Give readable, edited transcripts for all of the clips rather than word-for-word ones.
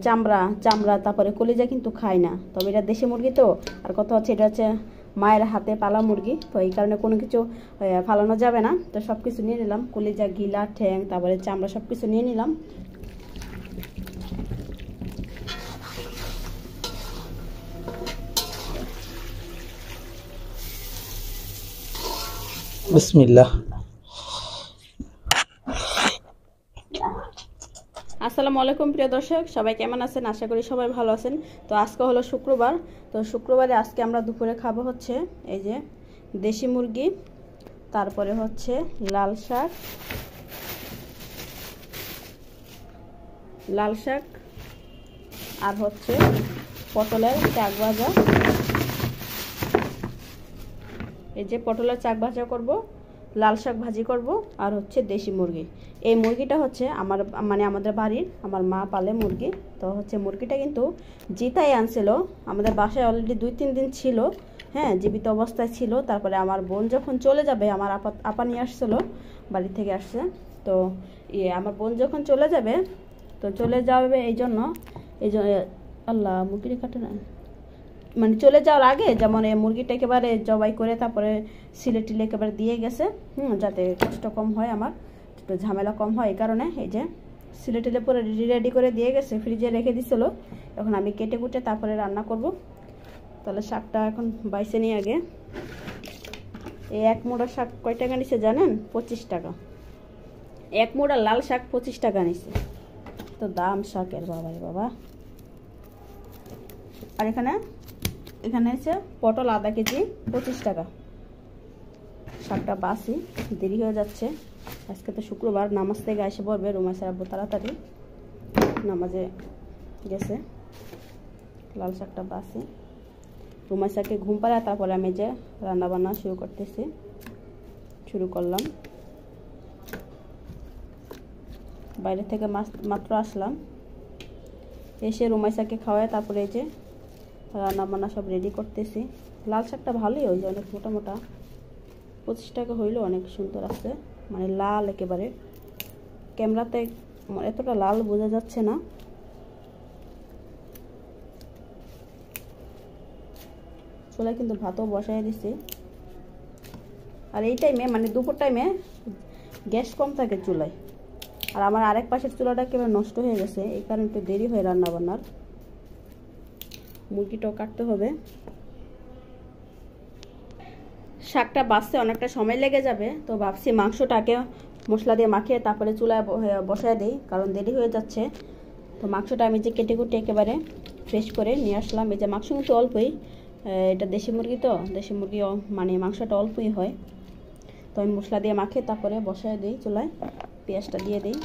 চামড়া চামড়া তারপরে কলিজা কিন্তু খায় না, তবে এটা দেশি মুরগি তো। আর কথা হচ্ছে এটা হচ্ছে মায়ের হাতে পালা মুরগি, তো এই কারণে কোনো কিছু ফালানো যাবে না। তো সব কিছু নিয়ে নিলাম, কলিজা গিলা ঠ্যাং তারপরে চামড়া সব কিছু নিয়ে নিলাম। বিসমিল্লাহ। আসসালামু আলাইকুম প্রিয় দর্শক, সবাই কেমন আছেন? আশা করি সবাই ভালো আছেন। তো আজকে হলো শুক্রবার, তো শুক্রবারে আজকে আমরা দুপুরে খাবো হচ্ছে এই যে দেশি মুরগি, তারপরে হচ্ছে লাল শাক আর হচ্ছে পটলের চাক ভাজা। এই যে পটলের চাক ভাজা করব, লাল শাক ভাজি করব, আর হচ্ছে দেশি মুরগি। এই মুরগিটা হচ্ছে আমাদের বাড়ির আমার মা পালে মুরগি। তো হচ্ছে মুরগিটা কিন্তু জিতাই আনছিল, আমাদের বাসায় অলরেডি 2-3 দিন ছিল, হ্যাঁ জীবিত অবস্থায় ছিল। তারপরে আমার বোন যখন চলে যাবে, আমার আপা নিয়ে আসছিল, বাড়ি থেকে আসছে। তো আমার বোন যখন চলে যাবে এই জন্য আল্লাহ মুরগিটা কাটে না, মানে চলে যাওয়ার আগে যেমন এই মুরগিটা একেবারে জবাই করে তারপরে সিলেটিলে একেবারে দিয়ে গেছে, যাতে কষ্ট কম হয়, আমার একটু ঝামেলা কম হয়। এই কারণে এই যে সিলেটিলে পরে রেডি করে দিয়ে গেছে, ফ্রিজে রেখে দিছিল। এখন আমি কেটে কুটে তারপরে রান্না করব। তাহলে শাকটা এখন বাইছে নিয়ে আগে। এই এক মোড়া শাক কয় টাকা নিছে জানেন? 25 টাকা। এক মোড়া লাল শাক 25 টাকা নিছে, তো দাম শাকের বাবা। আর এখানে এসে পটল আধা কেজি 25 টাকা। শাকটা বাসি, দেরি হয়ে যাচ্ছে। আজকে তো শুক্রবার, নামাজ থেকে এসে পড়বে। রুমাইসা আব্বু তাড়াতাড়ি নামাজে গেছে। লাল শাকটা বাসি, রুমাইসাকে ঘুম পাড়ায় তারপরে আমি যে রান্না বান্না শুরু করলাম। বাইরে থেকে মাত্র আসলাম, এসে রুমাইসাকে খাওয়ায় তারপরে এই যে রান্না বান্না সব রেডি করতেছি। লাল শাকটা ভালোই হয়েছে, অনেক মোটা 25 টাকা হইলেও অনেক সুন্দর আছে, মানে লাল একেবারে। ক্যামেরাতে এতটা লাল বোঝা যাচ্ছে না। চুলায় কিন্তু ভাতও বসাই দিছি। আর এই টাইমে মানে দুপুর টাইমে গ্যাস কম থাকে চুলায়, আর আমার আরেক পাশের চুলাটা একেবারে নষ্ট হয়ে গেছে, এই কারণে একটু দেরি হয় রান্না বান্নার। মুরগিটাও কাটতে হবে। শাকটা বাছতে অনেকটা সময় লেগে যাবে, তো ভাবছি মাংসটাকে মশলা দিয়ে মাখিয়ে তারপরে চুলায় বসায় দিই, কারণ দেরি হয়ে যাচ্ছে। তো মাংসটা আমি যে কেটে কুটে একেবারে ফ্রেশ করে নিয়ে আসলাম। এই যে মাংস কিন্তু অল্পই, এটা দেশি মুরগি তো, দেশি মুরগি মানে মাংসটা অল্পই হয়। তো আমি মশলা দিয়ে মাখিয়ে তারপরে বসায় দিই চুলায়, পেঁয়াজটা দিয়ে দিই।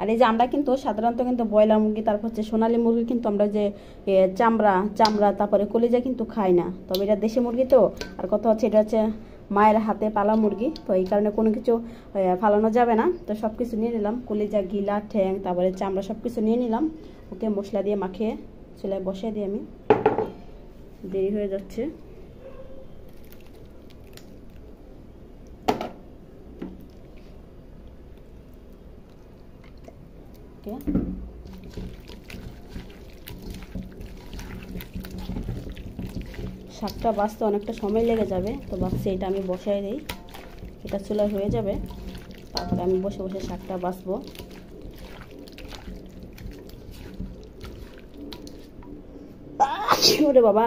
আর এই যে আমরা কিন্তু সাধারণত কিন্তু ব্রয়লার মুরগি তারপর হচ্ছে সোনালী মুরগি কিন্তু আমরা যে চামড়া তারপরে কলিজা কিন্তু খাই না, তবে এটা দেশি মুরগি তো। আর কথা হচ্ছে এটা হচ্ছে মায়ের হাতে পালা মুরগি, তো এই কারণে কোনো কিছু ফালানো যাবে না। তো সব কিছু নিয়ে নিলাম, কলিজা গিলা ঠ্যাং তারপরে চামড়া সব কিছু নিয়ে নিলাম। ওকে মশলা দিয়ে মাখিয়ে চুলায় বসিয়ে দিই আমি, দেরি হয়ে যাচ্ছে। শাকটা বাছতে অনেকটা সময় লেগে যাবে, তো ভাবছি এটা আমি বসাই দিই, এটা চুলায় হয়ে যাবে, তারপরে আমি বসে বসে শাকটা বাছবো। ওরে বাবা,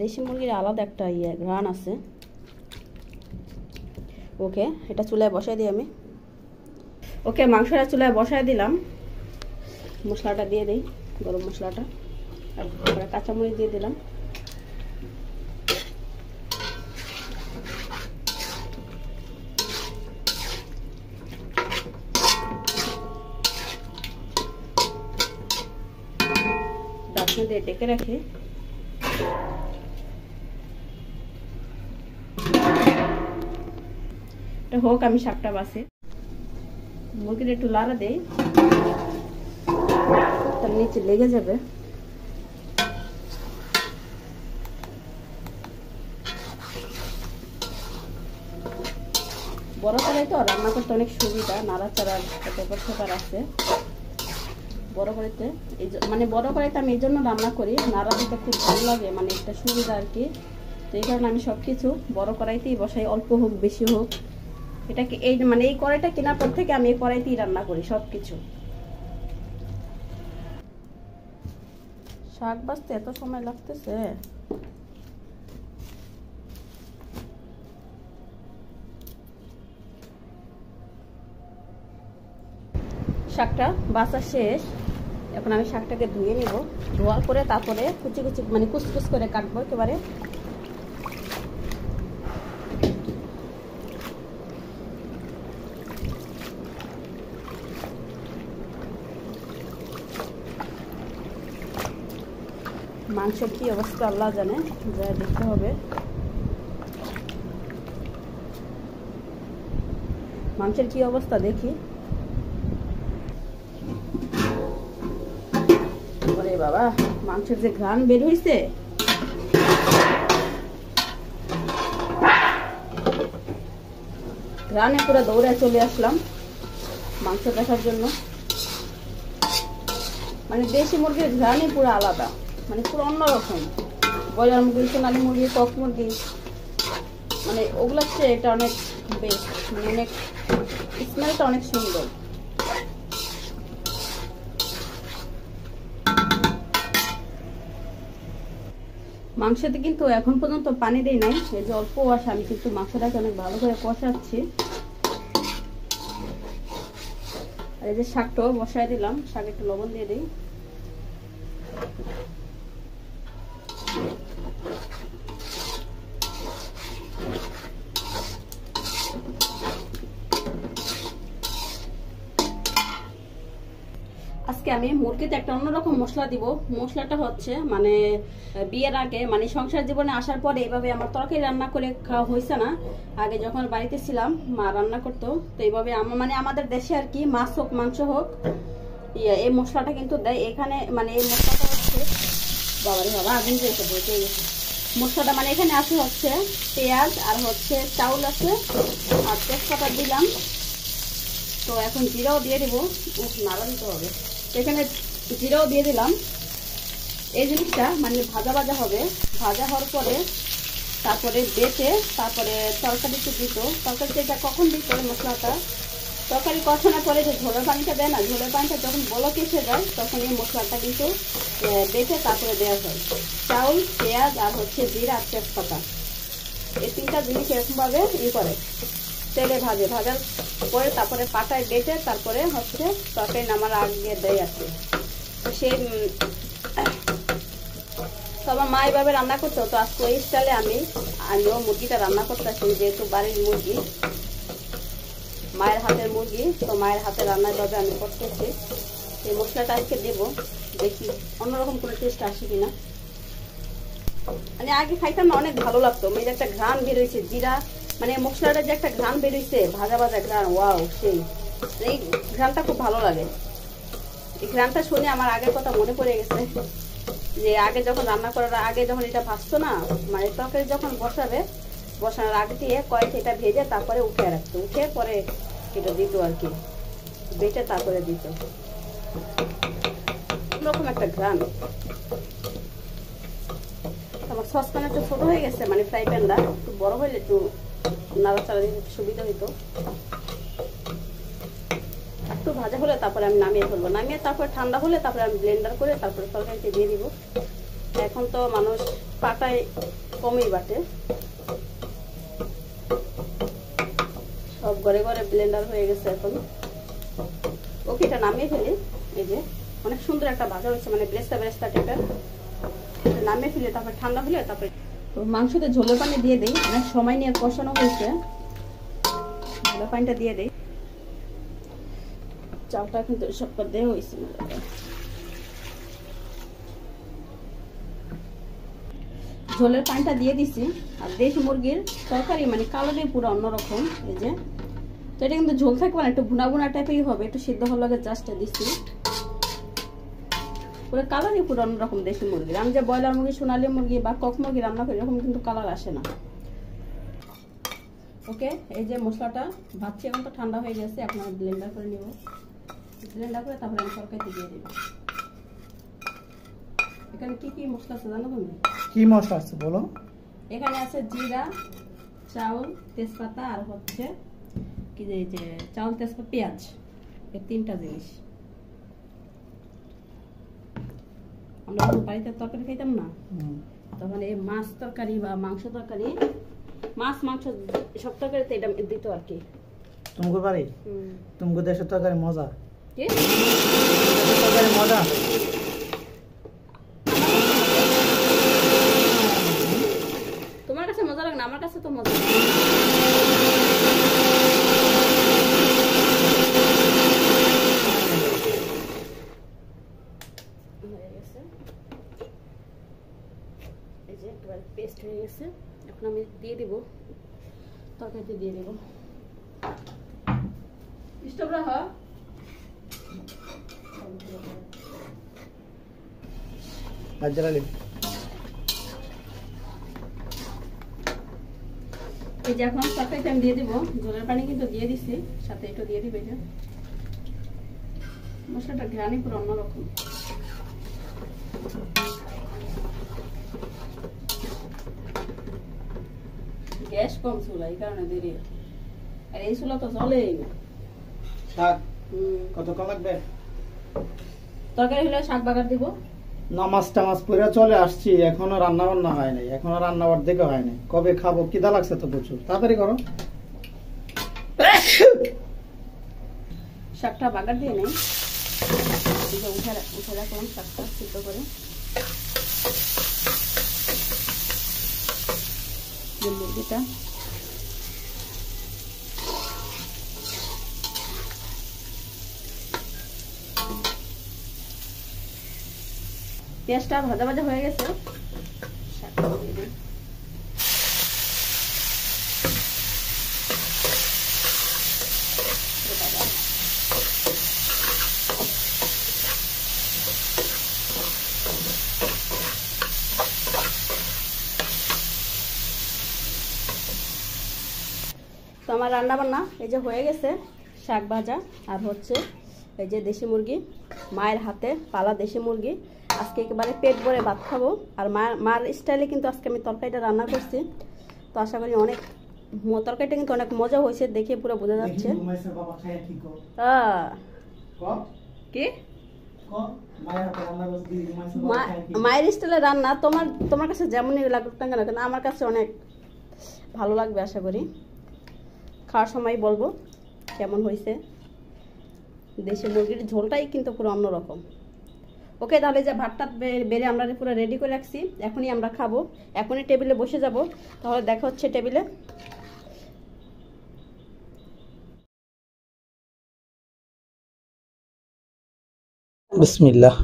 দেশি মুরগির আলাদা একটা ঘ্রাণ আছে। ওকে, এটা চুলায় বসাই দিই আমি। ওকে, মাংসটা চুলায় বসায় দিলাম, মশলাটা দিয়ে দিই, গরম মশলাটা, আর কাঁচামরিচ দিয়ে দিলাম। ঢাকনা দিয়ে ডেকে রাখি। এটা হোক, আমি শাকটা বাছি। মুরগিটা একটু লাড়া দেই, তার নিচে লেগে যাবে। বড় কড়াই তো রান্না করতে অনেক সুবিধা, নাড়াচাড়ার ব্যাপার স্যাপার আছে বড় কড়াইতে। মানে বড় কড়াইতে আমি এই জন্য রান্না করি, নাড়া দিতে খুব ভালো লাগে, মানে একটা সুবিধা আর কি। তো এই কারণে আমি সব কিছু বড় কড়াইতেই বসাই, অল্প হোক বেশি হোক। এটাকে এই মানে এই কড়াইটা কেনার পর থেকে আমি এই কড়াইতেই রান্না করি সব কিছু। শাক ভাজতে এত সময় লাগতেছে। শাকটা বাছা শেষ, এখন আমি শাকটাকে ধুয়ে নিব। ধোয়ার পরে তারপরে কুচি কুচি মানে কুচকুচ করে কাটবো একেবারে। মাংসের কি অবস্থা আল্লাহ জানে, যা দেখতে হবে। মাংসের কি অবস্থা দেখি। ওরে বাবা, মাংসের যে ঘ্রাণ বের হইছে, ঘ্রাণে পুরো দৌড়ে চলে আসলাম মাংস দেখার জন্য। মানে দেশি মুরগির ঘ্রাণই পুরো আলাদা, মানে পুরো অন্যরকম। ব্রয়লার মুরগি, সোনালি মুরগি, কক মুরগি, মানে ওগুলোর চেয়ে এটা অনেক বেস্ট, মানে অনেক স্মেলটা অনেক সুন্দর। মাংসতে কিন্তু এখন পর্যন্ত পানি দেই নাই, এই যে অল্প আসে। আমি কিন্তু মাংসটাকে অনেক ভালো করে কষাচ্ছি। আর এই যে শাকটাও বসায় দিলাম, শাকে একটু লবণ দিয়ে দিই। আজকে আমি মুরগিতে একটা অন্যরকম মশলা দিব। মশলাটা হচ্ছে মানে বিয়ের আগে মানে সংসার জীবনে আসার পরে এইভাবে আমার তরকারি রান্না করে খাওয়া হয়েছে না। আগে যখন বাড়িতে ছিলাম মা রান্না করতো, তো এইভাবে মানে আমাদের দেশে আর কি মাছ হোক মাংস হোক এই মশলাটা কিন্তু দেয় এখানে। মানে এই মশলাটা হচ্ছে বাবারে বাবা আগুন দিয়েছে বইতে গেছে। মশলাটা মানে এখানে আছে হচ্ছে পেঁয়াজ আর হচ্ছে চাউল আছে আর তেজপাতা দিলাম। তো এখন জিরাও দিয়ে দিব, নাড়া দিতে হবে। এখানে জিরাও দিয়ে দিলাম। এই জিনিসটা মানে ভাজা ভাজা হবে, ভাজা হওয়ার পরে তারপরে বেটে তারপরে তরকারিতে দিত। তরকারিতে এটা কখন দিত মশলাটা, তরকারি কষানোর পরে যে ঝোলের পানিটা দেয় না, ঝোলের পানিটা যখন বলক এসে যায় তখন এই মশলাটা কিন্তু বেটে তারপরে দেওয়া হয়। চাউল, পেঁয়াজ আর হচ্ছে জিরা আর তেজপাতা, এই তিনটা জিনিস এরকমভাবে করে তেলে ভাজে। ভাজার পরে তারপরে পাটায় বেটে তারপরে হচ্ছে তরকারি নামার আগে দেয় আছে। তো সেই তো আমার মা এইভাবে রান্না করতো। তো আজকে ওই স্টাইলে আমিও মুরগিটা রান্না করতেছি, যেহেতু বাড়ির মুরগি, মায়ের হাতের মুরগি, তো মায়ের হাতে রান্নার ভাবে আমি করতেছি। এই মশলাটা আজকে দেবো, দেখি অন্যরকম করে টেস্ট আসে কিনা। মানে আগে খাইতাম না, অনেক ভালো লাগতো। মেয়ের একটা ঘ্রাণ বেরোইছে, জিরা মানে মশলাটা যে একটা ঘ্রাণ বেরোইছে, ভাজা ভাজা ঘ্রাণ, ওয়াও সেই এই ঘ্রাণটা খুব ভালো লাগে। এই ঘ্রাণটা শুনে আমার আগের কথা মনে পড়ে গেছে, যে আগে যখন রান্না করার আগে যখন এটা ভাজতো না, মানে তরকারি যখন বসানোর আগে দিয়ে কয়েক এটা ভেজে তারপরে উঠে রাখতো, উঠে পরে এটা দিত আর কি, বেটে তারপরে দিত। এরকম একটা ঘ্রাণ। আমার সসপ্যান একটু ছোট হয়ে গেছে, মানে ফ্রাই প্যানটা একটু বড় হইলে একটু নাড়াচাড়া দিতে সুবিধা হইতো। একটু ভাজা হলে তারপরে আমি নামিয়ে ফেলবো, নামিয়ে তারপরে ঠান্ডা হলে তারপরে আমি ব্লেন্ডার করে তারপরে তরকারিতে দিয়ে দিব। এখন তো মানুষ পাটায় কমই বাটে, সব ঘরে ঘরে ব্লেন্ডার হয়ে গেছে এখন। ওকে, এটা নামিয়ে ফেলি। এই যে অনেক সুন্দর একটা ভাজা হয়েছে, মানে ব্রেস্তা ব্রেস্তা টাইপের। নামিয়ে ফেলে তারপরে ঠান্ডা হলে তারপরে তো মাংসতে ঝোলের পানি দিয়ে দিই। অনেক সময় নিয়ে কষানো হয়েছে, ঝোলের পানিটা দিয়ে দিই। চালটা কিন্তু সব দেওয়া হয়েছে। ঝোলের পানিটা দিয়ে দিছি। আর দেশি মুরগির তরকারি মানে কালারই পুরো অন্যরকম। এই যে তো এটা কিন্তু ঝোল থাকবে না, একটু ভুনা ভুনা টাইপেরই হবে, একটু সিদ্ধ হওয়ার লাগে জাস্ট দিচ্ছি। পুরো কালারই পুরো অন্যরকম দেশি মুরগির। আমি যে ব্রয়লার মুরগি, সোনালি মুরগি বা কক মুরগি রান্না করি এরকম কিন্তু কালার আসে না। ওকে, এই যে মশলাটা ভাজছি, এখন তো ঠান্ডা হয়ে গেছে, এখন আমি ব্লেন্ডার করে নিব। ব্লেন্ডার করে তারপরে আমি তরকারিতে দিয়ে দেব। এখানে কি কি মশলা আছে জানো তুমি? কি মশলা আছে বলো? এখানে আছে জিরা, চাউল, তেজপাতা, আর হচ্ছে কি যে চাউল, তেজপাতা, পেঁয়াজ, এই তিনটা জিনিস। আমরা যখন বাড়িতে তরকারি খাইতাম না, তখন এই মাছ তরকারি বা মাংস তরকারি, মাছ মাংস সব তরকারিতে এটা দিত আর কি। তোমাকে বাড়ি তোমাকে দেশের তরকারি মজা কি তরকারি মজা। তোমার কাছে মজা লাগে না, আমার কাছে তো মজা। এই যে একবারে পেস্ট হয়ে গেছে, এখন আমি দিয়ে দিব তরকারিতে দিয়ে দেব। স্টোভ রাখো। বাজারালি এই যে এখন তরকারিতে আমি দিয়ে দিব, জলের পানি কিন্তু দিয়ে দিছি, সাথে একটু দিয়ে দিবে। যে মশলাটা ঘ্রাণই পুরো অন্যরকম। গ্যাস কম চুলা, এই কারণে দেরি। আর এই চুলা তো চলেই না। শাক কত কম লাগবে? তরকারি হলে শাক বাগার দিব। নামাজ টামাজ পড়ে চলে আসছি, এখনো রান্না বান্না হয় নাই, এখনো রান্না অর্ধেকও হয় নাই। কবে খাবো? খিদা লাগছে তো প্রচুর, তাড়াতাড়ি করো। শাকটা বাগার দিয়ে নেই, উঠে রাখলাম শাকটা সিদ্ধ করে। মুরগিটা পেঁয়াজটা ভাজা ভাজা হয়ে গেছে, শাকটা দিয়ে দিই। তো আমার রান্না বান্না এই যে হয়ে গেছে, শাক ভাজা আর হচ্ছে এই যে দেশি মুরগি, মায়ের হাতে পালা দেশি মুরগি। আজকে একেবারে পেট ভরে ভাত খাবো। আর মার স্টাইলে কিন্তু আজকে আমি তরকারিটা রান্না করছি, তো আশা করি অনেক তরকারিটা কিন্তু অনেক মজা হয়েছে, দেখে পুরো বোঝা যাচ্ছে। কি মায়ের স্টাইলে রান্না তোমার কাছে যেমনই লাগুক না কেন, কিন্তু আমার কাছে অনেক ভালো লাগবে। আশা করি খাওয়ার সময় বলবো কেমন হয়েছে। দেশি মুরগির ঝোলটাই কিন্তু পুরো অন্যরকম। ওকে, তাহলে যে ভাতটা বেড়ে আমরা পুরো রেডি করে রাখছি, এখনই আমরা খাবো, এখনই টেবিলে বসে যাব। তাহলে দেখা হচ্ছে টেবিলে। বিসমিল্লাহ।